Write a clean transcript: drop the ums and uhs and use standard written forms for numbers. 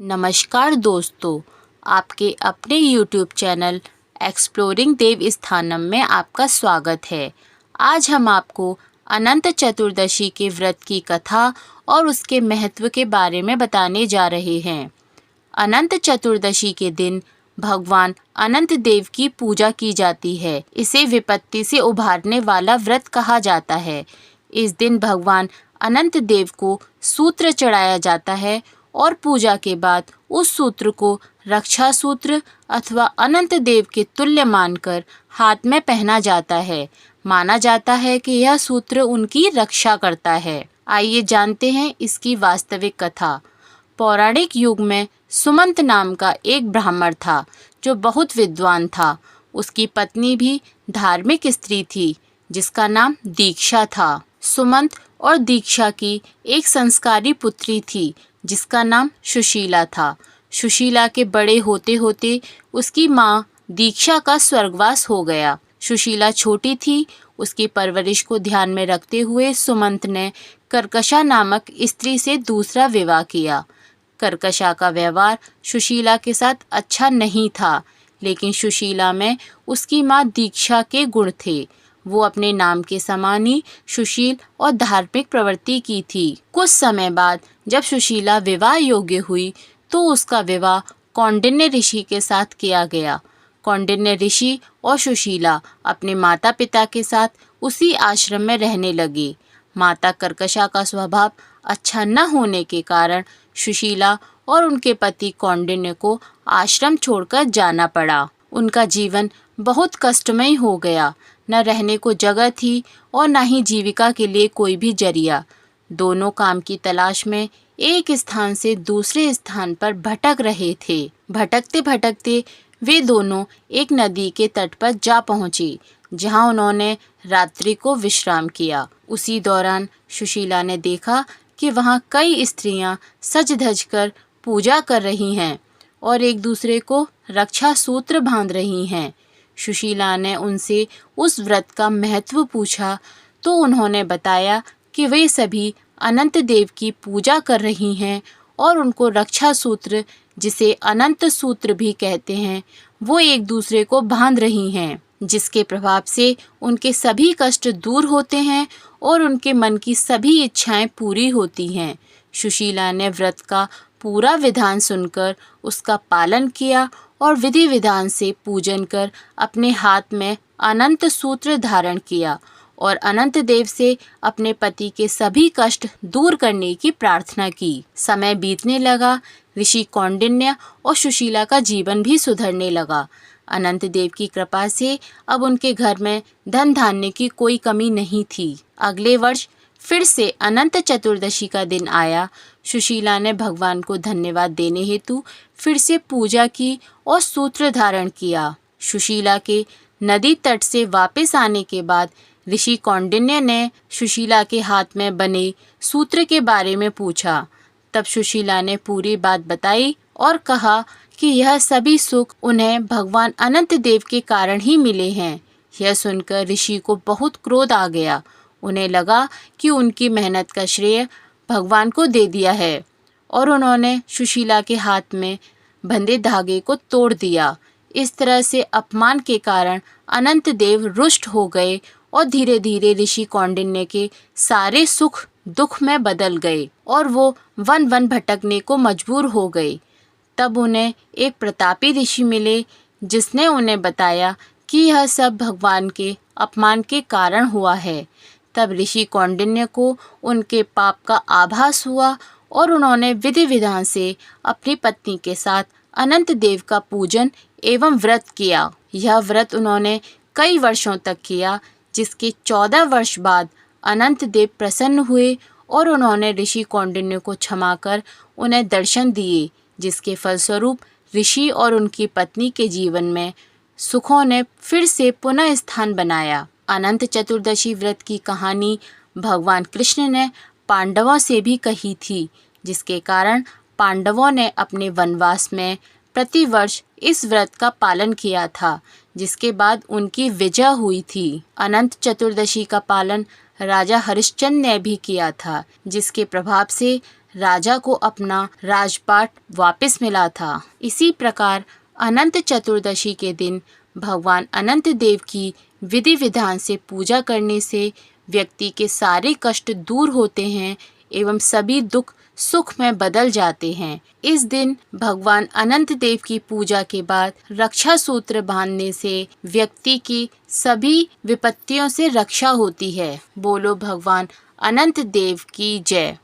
नमस्कार दोस्तों, आपके अपने YouTube चैनल एक्सप्लोरिंग देव स्थानम में आपका स्वागत है। आज हम आपको अनंत चतुर्दशी के व्रत की कथा और उसके महत्व के बारे में बताने जा रहे हैं। अनंत चतुर्दशी के दिन भगवान अनंत देव की पूजा की जाती है। इसे विपत्ति से उभारने वाला व्रत कहा जाता है। इस दिन भगवान अनंत देव को सूत्र चढ़ाया जाता है और पूजा के बाद उस सूत्र को रक्षा सूत्र अथवा अनंत देव के तुल्य मानकर हाथ में पहना जाता है। माना जाता है कि यह सूत्र उनकी रक्षा करता है। आइए जानते हैं इसकी वास्तविक कथा। पौराणिक युग में सुमंत नाम का एक ब्राह्मण था जो बहुत विद्वान था। उसकी पत्नी भी धार्मिक स्त्री थी जिसका नाम दीक्षा था। सुमंत और दीक्षा की एक संस्कारी पुत्री थी जिसका नाम सुशीला था। सुशीला के बड़े होते होते उसकी माँ दीक्षा का स्वर्गवास हो गया। सुशीला छोटी थी। उसकी परवरिश को ध्यान में रखते हुए सुमंत ने कर्कशा नामक स्त्री से दूसरा विवाह किया। कर्कशा का व्यवहार सुशीला के साथ अच्छा नहीं था, लेकिन सुशीला में उसकी माँ दीक्षा के गुण थे। वो अपने नाम के समान ही सुशील और धार्मिक प्रवृत्ति की थी। कुछ समय बाद जब सुशीला विवाह योग्य हुई तो उसका विवाह कौंडिन्य ऋषि के साथ किया गया। कौंडिन्य ऋषि और सुशीला अपने माता पिता के साथ उसी आश्रम में रहने लगे। माता कर्कशा का स्वभाव अच्छा न होने के कारण सुशीला और उनके पति कौंडिन्य को आश्रम छोड़कर जाना पड़ा। उनका जीवन बहुत कष्टमय हो गया। न रहने को जगह थी और न ही जीविका के लिए कोई भी जरिया। दोनों काम की तलाश में एक स्थान से दूसरे स्थान पर भटक रहे थे। भटकते भटकते वे दोनों एक नदी के तट पर जा पहुँचे, जहाँ उन्होंने रात्रि को विश्राम किया। उसी दौरान सुशीला ने देखा कि वहाँ कई स्त्रियाँ सज धज कर पूजा कर रही हैं और एक दूसरे को रक्षा सूत्र बांध रही हैं। सुशीला ने उनसे उस व्रत का महत्व पूछा तो उन्होंने बताया कि वे सभी अनंत देव की पूजा कर रही हैं और उनको रक्षा सूत्र, जिसे अनंत सूत्र भी कहते हैं, वो एक दूसरे को बांध रही हैं, जिसके प्रभाव से उनके सभी कष्ट दूर होते हैं और उनके मन की सभी इच्छाएं पूरी होती हैं। सुशीला ने व्रत का पूरा विधान सुनकर उसका पालन किया और विधि विधान से पूजन कर अपने हाथ में अनंत सूत्र धारण किया और अनंत देव से अपने पति के सभी कष्ट दूर करने की प्रार्थना की। समय बीतने लगा। ऋषि कौंडिन्य और सुशीला का जीवन भी सुधरने लगा। अनंत देव की कृपा से अब उनके घर में धन धान्य की कोई कमी नहीं थी। अगले वर्ष फिर से अनंत चतुर्दशी का दिन आया। सुशीला ने भगवान को धन्यवाद देने हेतु फिर से पूजा की और सूत्र धारण किया। सुशीला के नदी तट से वापस आने के बाद ऋषि कौंडिन्य ने सुशीला के हाथ में बने सूत्र के बारे में पूछा। तब सुशीला ने पूरी बात बताई और कहा कि यह सभी सुख उन्हें भगवान अनंत देव के कारण ही मिले हैं। यह सुनकर ऋषि को बहुत क्रोध आ गया। उन्हें लगा कि उनकी मेहनत का श्रेय भगवान को दे दिया है और उन्होंने सुशीला के हाथ में बंधे धागे को तोड़ दिया। इस तरह से अपमान के कारण अनंत देव रुष्ट हो गए और धीरे धीरे ऋषि कौंडिन्य के सारे सुख दुख में बदल गए और वो वन वन भटकने को मजबूर हो गए। तब उन्हें एक प्रतापी ऋषि मिले जिसने उन्हें बताया कि यह सब भगवान के अपमान के कारण हुआ है। तब ऋषि कौंडिन्य को उनके पाप का आभास हुआ और उन्होंने विधि विधान से अपनी पत्नी के साथ अनंत देव का पूजन एवं व्रत किया। यह व्रत उन्होंने कई वर्षों तक किया, जिसके 14 वर्ष बाद अनंत देव प्रसन्न हुए और उन्होंने ऋषि कौंडिन्य को क्षमा कर उन्हें दर्शन दिए, जिसके फलस्वरूप ऋषि और उनकी पत्नी के जीवन में सुखों ने फिर से पुनः स्थान बनाया। अनंत चतुर्दशी व्रत की कहानी भगवान कृष्ण ने पांडवों से भी कही थी, जिसके कारण पांडवों ने अपने वनवास में प्रतिवर्ष इस व्रत का पालन किया था, जिसके बाद उनकी विजय हुई थी। अनंत चतुर्दशी का पालन राजा हरिश्चंद्र ने भी किया था, जिसके प्रभाव से राजा को अपना राजपाट वापस मिला था। इसी प्रकार अनंत चतुर्दशी के दिन भगवान अनंत देव की विधि विधान से पूजा करने से व्यक्ति के सारे कष्ट दूर होते हैं एवं सभी दुख सुख में बदल जाते हैं। इस दिन भगवान अनंत देव की पूजा के बाद रक्षा सूत्र बांधने से व्यक्ति की सभी विपत्तियों से रक्षा होती है। बोलो भगवान अनंत देव की जय।